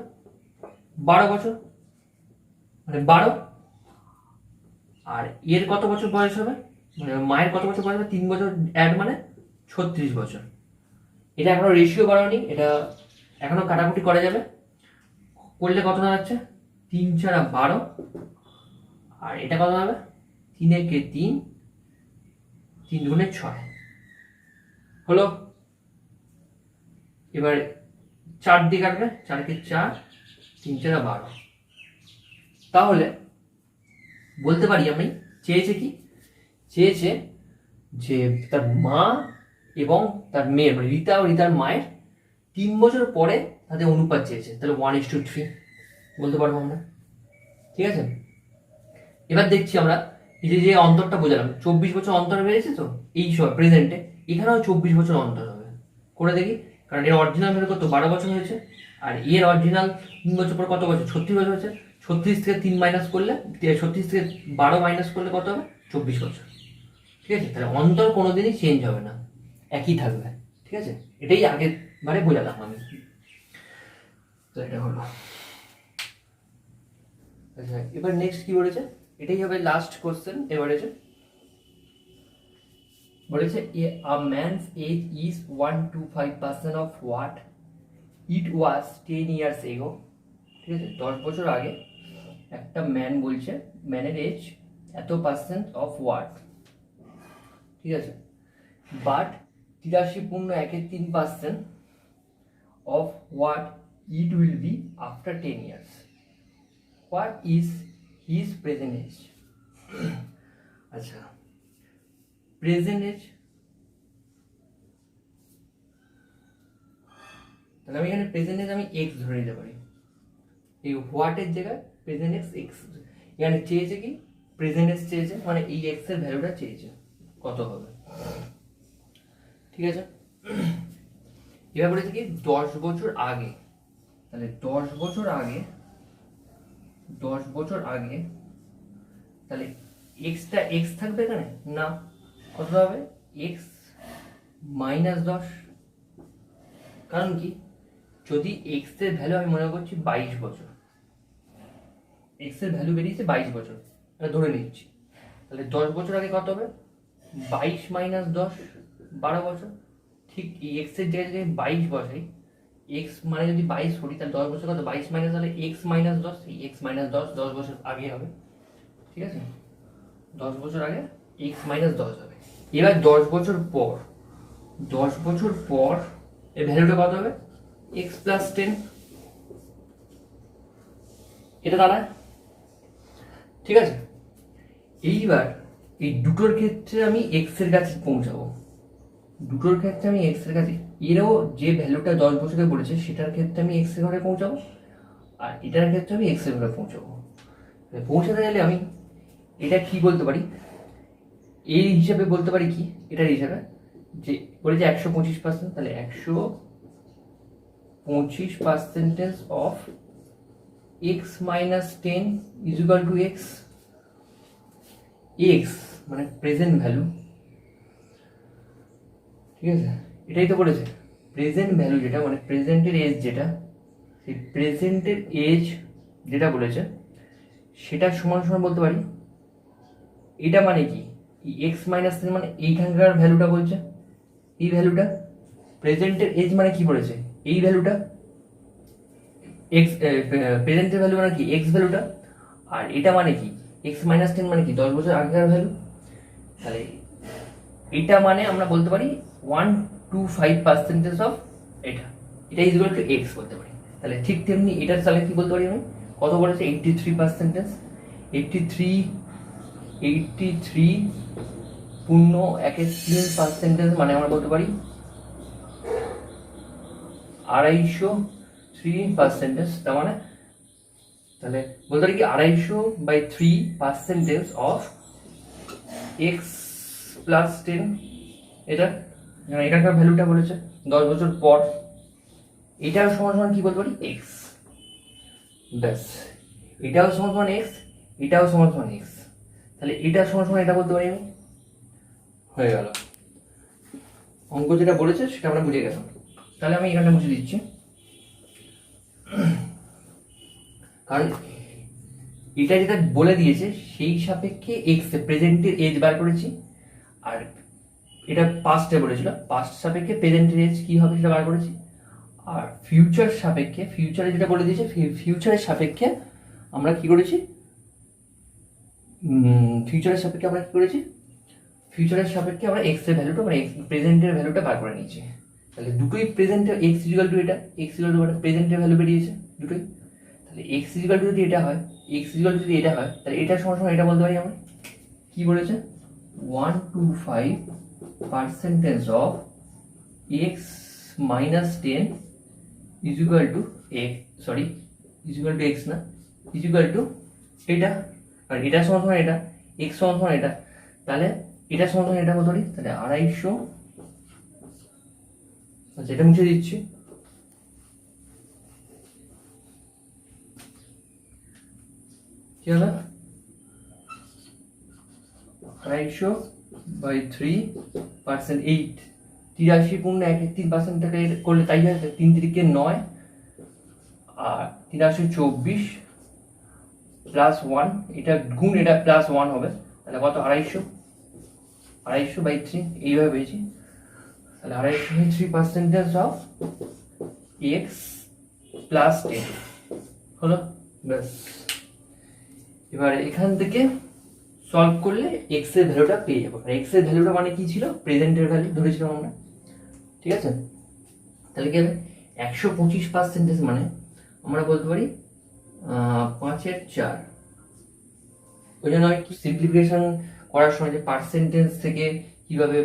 12 বছর, মানে 12। আর এর কত বছর বয়স হবে? মানে মায়ের কত বছর বয়স হবে? 3 বছর অ্যাড মানে 36 বছর। এটা এখনো রেশিও বাড়ানি, এটা এখনো কাটাকুটি করা যাবে। করলে কত দাঁড়াচ্ছে? 3 4 12, আর এটা কত হবে? 3 একে 3, 3 দুগুণে 6 হলো। এবার 4 দিয়ে কাটবে, 4 কে 4, 3 4 12। তাহলে বলতে পারি আমি, চেয়েছে কি? চেয়েছে যে তার মা এবং তার মেয়ের, মানে রিতা ও রিতার মায়ের 3 বছর পরে তাদের অনুপাত চেয়েছে, তাহলে 1:3 বলতে পারবো আমরা। ঠিক আছে, এবার দেখছি আমরা এই যে অন্তরটা বোঝালাম, 24 বছর অন্তর বেড়েছে, তো এই সময় প্রেজেন্টে এখানেও 24 বছর অন্তর হবে। করে দেখি, কারণ এর অরিজিনাল ভ্যালু কত? 12 বছর হয়েছে, আর এর অরিজিনাল 3 বছর পর কত বছর? 36 বছর হয়েছে। 36 থেকে 3 মাইনাস করলে, 36 থেকে 12 মাইনাস করলে কত হবে? 24 বছর। ঠিক আছে, তাহলে অন্তর কোনোদিনই চেঞ্জ হবে না, একই থাকবে। ঠিক আছে, এটাই আগের বারে বোঝালাম আমি। তো এটা হলো। আচ্ছা, এবার নেক্সট কি বলেছে? এটাই হবে লাস্ট কোশ্চেন এবারে। বলেছে a man's age is 125% of what it was 10 years ago। ঠিক আছে, 10 বছর আগে একটা ম্যান বলছে ম্যানের এজ এত পার্সেন্ট অফ হোয়াট। ঠিক আছে, but 83.13% of what it will be after 10 years. What is his present age? আচ্ছা, প্রেজেন্ট এজ, তাহলে আমি এখানে প্রেজেন্ট এজ আমি এক্স ধরে নিতে পারি। এই হোয়াটের জায়গায় প্রেজেন্ট এক্স, এখানে চেয়েছে কি? প্রেজেন্ট চেয়েছে, মানে এই এক্স এর ভ্যালুটা চেয়েছে কত হবে। ঠিক আছে। এবার বলেছে কি 10 বছর আগে, তাহলে 10 বছর আগে তাহলে এক্সটা এক্স থাকবে এখানে না, কত হবে এক্স -10। কারণ কি, যদি এক্স এর ভ্যালু আমি মনে করছি 22 বছর, এক্স এর ভ্যালু বেরিয়েছে 22 বছর, এটা ধরে নিচ্ছি, তাহলে 10 বছর আগে কত হবে 22 - 10, 12 বছর। ঠিক এক্স এর জায়গায় 22 বসাই, এক্স মানে যদি 22 করি তাহলে 10 বছর কত 22 মাইনাস, তাহলে এক্স -10, এই এক্স -10 10 বছর আগে হবে, ঠিক আছে, 10 বছর আগে এক্স -10 হবে। এবার 10 বছর পর এর ভ্যালুটা কত হবে এক্স +10, এটা দাঁড়ায়, ঠিক আছে। এইবার এই দুটোর ক্ষেত্রে আমি এক্স এর কাছে পৌঁছাবো, এরও যে ভ্যালুটা 10 বছরে বলেছে সেটার ক্ষেত্রে আমি এক্স এর ঘরে পৌঁছাবো, আর এটার ক্ষেত্রে আমি এক্স এর ঘরে পৌঁছাবো। পৌঁছাতে গেলে আমি এটা কি বলতে পারি, এই হিসাবে বলতে পারি কি, এটার হিসাবে যে বলেছে 125%, তাহলে 125% of x -10 is equal to x, x মানে প্রেজেন্ট ভ্যালু, ঠিক আছে, এটাই তো বলেছে প্রেজেন্ট ভ্যালু যেটা মানে প্রেজেন্টের এজ যেটা, সেই প্রেজেন্টের এজ যেটা বলেছে সেটা সমান সমান বলতে পারি, এটা মানে কি এক্স -10 মানে এইখানকার ভ্যালুটা বলছে, এই ভ্যালুটা প্রেজেন্টের এজ মানে কি বলেছে এই ভ্যালুটা, এক্স প্রেজেন্টের ভ্যালু মানে কি এক্স ভ্যালুটা, আর এটা মানে কি এক্স -10 মানে কি 10 বছর আগেকার ভ্যালু, তাহলে এটা মানে আমরা বলতে পারি 125% অফ এটা ইজ ইকুয়াল টু এক্স বলতে পারি। তাহলে ঠিক তেমনি এটা তাহলে কি বলতে পারি আমি, কত বলেছে 83%, 83 পূর্ণ 1/3% মানে আমরা বলতে পারি 250/3%, তার মানে তাহলে বলতে পারি কি 250/3% অফ এক্স +10, এটা এখানকার ভ্যালুটা বলেছে 10 বছর পর, এটাও সমান সমান কি বলতে পারি এক্স, ব্যাস এটাও সমান সমান এক্স, এটাও সমান সমান এক্স, তাহলে এটা সমান সমান এটা বলতে পারি আমি, হয়ে গেল অঙ্ক যেটা বলেছে সেটা আমরা বুঝে গেলাম। তাহলে আমি এখানটা মুছে দিচ্ছি, কারণ এটা যেটা বলে দিয়েছে সেই সাপেক্ষে এক্স প্রেজেন্টের এজ বার করেছি, আর এটা পাস্টে বলেছিল পাস্ট সাপেক্ষে প্রেজেন্টের এজ কি হবে সেটা বার করেছি, আর ফিউচার সাপেক্ষে ফিউচারে যেটা বলে দিয়েছে ফিউচারের সাপেক্ষে আমরা কি করেছি, ফিউচারের সাপেক্ষে আমরা এক্স এর ভ্যালুটা মানে প্রেজেন্টের ভ্যালুটা বার করে নিয়েছি। তাহলে দুটোই প্রেজেন্টের এক্স ইকুয়াল টু এটা, এক্স ইকুয়াল টু প্রেজেন্টের ভ্যালু বেরিয়েছে দুটোই, তাহলে এক্স ইকুয়াল টু যদি এটা হয়, তাহলে এটা সমান সমান এটা বলতে পারি আমরা কি বলেছে 125% of x -10 is equal to x না, ইজ ইকুয়াল টু এটা, আর এটা সমান সমান এটা, এক্স সমান সমান এটা, তাহলে এটা সমান সমান এটা বলতে পারি, তাহলে 250, আচ্ছা এটা মুছে দিচ্ছি, কি হবে 250/3%, 83 পূর্ণ 1/3% টাকা করলে তাই হয় 3 3 9, আর 324 +1, এটা গুণ এটা +1 হবে, তাহলে কত 250/3 এইভাবে পেয়েছি, তাহলে 250/3% অফ এক্স +10 হলো, ব্যাস। এবার এখান থেকে সলভ করলে এক্স এর ভ্যালুটা পেয়ে যাবো, আর এক্স এর ভ্যালুটা মানে কি ছিল প্রেজেন্টের ভ্যালু ধরেছিলাম আমরা, ঠিক আছে। তাহলে কি হবে 125% মানে আমরা বলতে পারি 5/4, ওই জন্য একটু সিম্পলিফিকেশন করার সময় যে পার্সেন্টেজ থেকে কিভাবে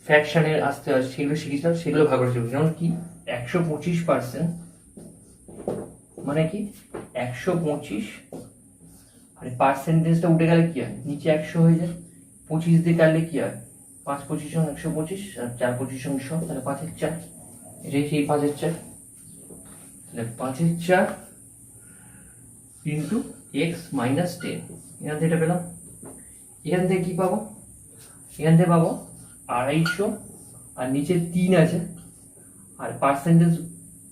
ফ্র্যাকশনের আসতে হয় সেগুলো শিখেছিলাম, সেগুলো ভাগ করে শিখেছি, যেমন কি 125% মানে কি 125, আর পার্সেন্টেজটা উঠে গেলে কি হয় নিচে 100 হয়ে যায়, 25 দিয়ে কাটলে কি হয় 5 25 125, আর 4 25 100, তাহলে 5/4, এটাই সেই 5/4, তাহলে 5/4 ইন্টু এক্স মাইনাস 10, এখান থেকে এটা পেলাম। এখান থেকে কি পাবো, এখান থেকে পাবো 250, আর নিচে 3 আছে, আর পার্সেন্টেজ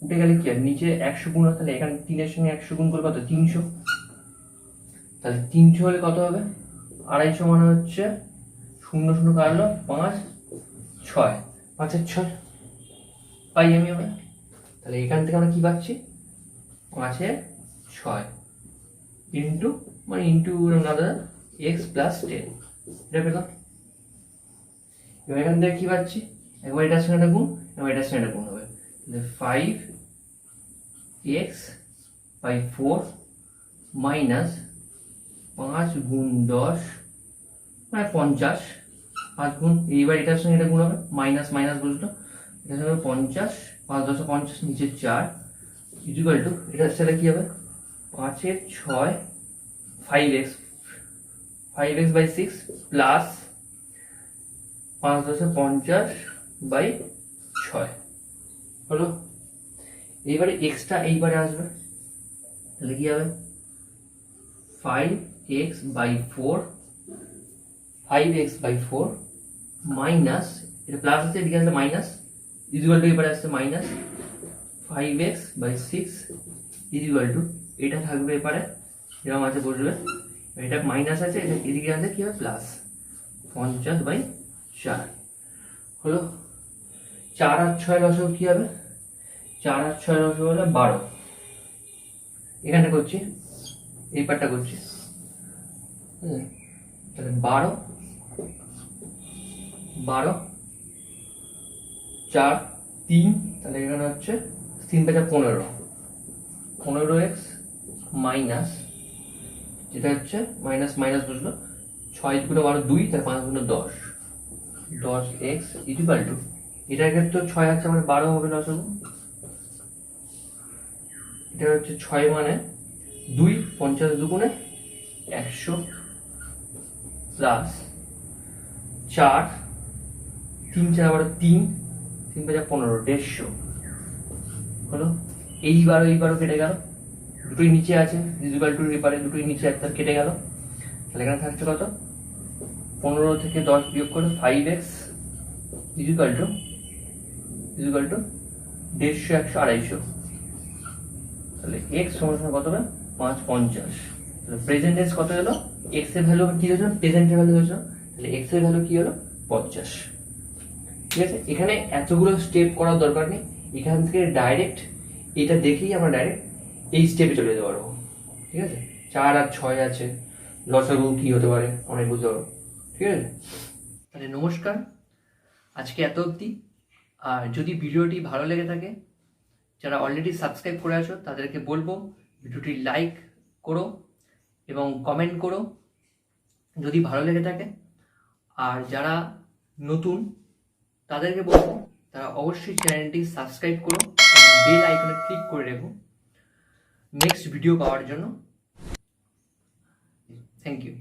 উঠে গেলে কি আর নিচে 100 গুণ হয়, তাহলে এখানে 3-এর সঙ্গে 100 গুণ করলে কত, 300। তাহলে 300 হলে কত হবে, 250 মানে হচ্ছে 0 0 কাটলো 5 6, 5/6 পাই আমি হবে। তাহলে এখান থেকে আমরা কি পাচ্ছি, 5/6 ইন্টু মানে ইন্টু এক্স প্লাস 10, এটা পেলাম। এবার এখান থেকে কি পাচ্ছি, একবার এটার সঙ্গে এটা গুণ, একবার এটার সঙ্গে এটা গুণ হবে, তাহলে 5x/4 মাইনাস 5 গুণ 10 মানে 50, 5 গুণ, এইবার এটার সঙ্গে এটা গুণ হবে, মাইনাস মাইনাস বুঝলো, এটার সঙ্গে 50, 5 10 50, নিচে 4 ইকুয়াল টু এটার সাথে কি হবে, 5/6 5x/6 প্লাস 5 10 50/6 হলো। এইবারে এক্সট্রা এইবারে আসবে, তাহলে কি হবে 5x/4 মাইনাস, এটা প্লাস আছে এদিকে আসলে মাইনাস, ইকুয়াল টু এবারে আসছে মাইনাস 5x/6 ইকুয়াল টু, এটা থাকবে এবারে এরকম আছে বসবে, এটা মাইনাস আছে, এটা এদিকে আসলে কি হবে প্লাস 50/4 হলো। 4 আর 6 লসগু কি হবে, 4 আর 6 লসগু হলো 12, এখানটা করছি, এই পার্টটা করছি, তাহলে 12 4 3, তাহলে এখানে হচ্ছে 3/15 15x মাইনাস, যেটা হচ্ছে মাইনাস মাইনাস বুঝলো, 6 × 12 2, তার 5 × 10 10x ইকুয়াল টু, এটার ক্ষেত্রে 6 আছে মানে 12 হবে লসগু, এটা হচ্ছে 6 মানে 2, 50 দুগুণে 100 প্লাস 4 3 4 12 3 3/15 150 হলো। এইবারও কেটে গেল, দুটোই নিচে আছে, ইকুয়াল টু এপারে দুটোই নিচে আছে, কেটে গেল, তাহলে এখানে থাকছে কত, 15 থেকে 10 বিয়োগ করে 5x ইকুয়াল টু 150 100 250, তাহলে x সমান কত হবে 5/50, তাহলে প্রেজেন্ট টেন্স কত হলো, x এর ভ্যালু কি হয়েছে, প্রেজেন্টের ভ্যালু হয়েছে, তাহলে x এর ভ্যালু কি হলো 50। ঠিক আছে, এখানে এতগুলো স্টেপ করার দরকার নেই, এখান থেকে ডাইরেক্ট এটা দেখেই আমরা ডাইরেক্ট এই স্টেপে চলে যেতে পারবো। ঠিক আছে, 4 আর 6 আছে, লসাগু কি হতে পারে অনেক বুঝতে পারবো। ঠিক আছে, তাহলে নমস্কার, আজকে এত অবধি। আর যদি ভিডিওটি ভালো লেগে থাকে, যারা অলরেডি সাবস্ক্রাইব করে আছো তাদেরকে বলবো ভিডিওটি লাইক করো এবং কমেন্ট করো যদি ভালো লেগে থাকে। আর যারা নতুন তাদেরকে বলবো তারা অবশ্যই চ্যানেলটি সাবস্ক্রাইব করো, বেল আইকনে ক্লিক করে রেখো নেক্সট ভিডিও পাওয়ার জন্য। Thank you.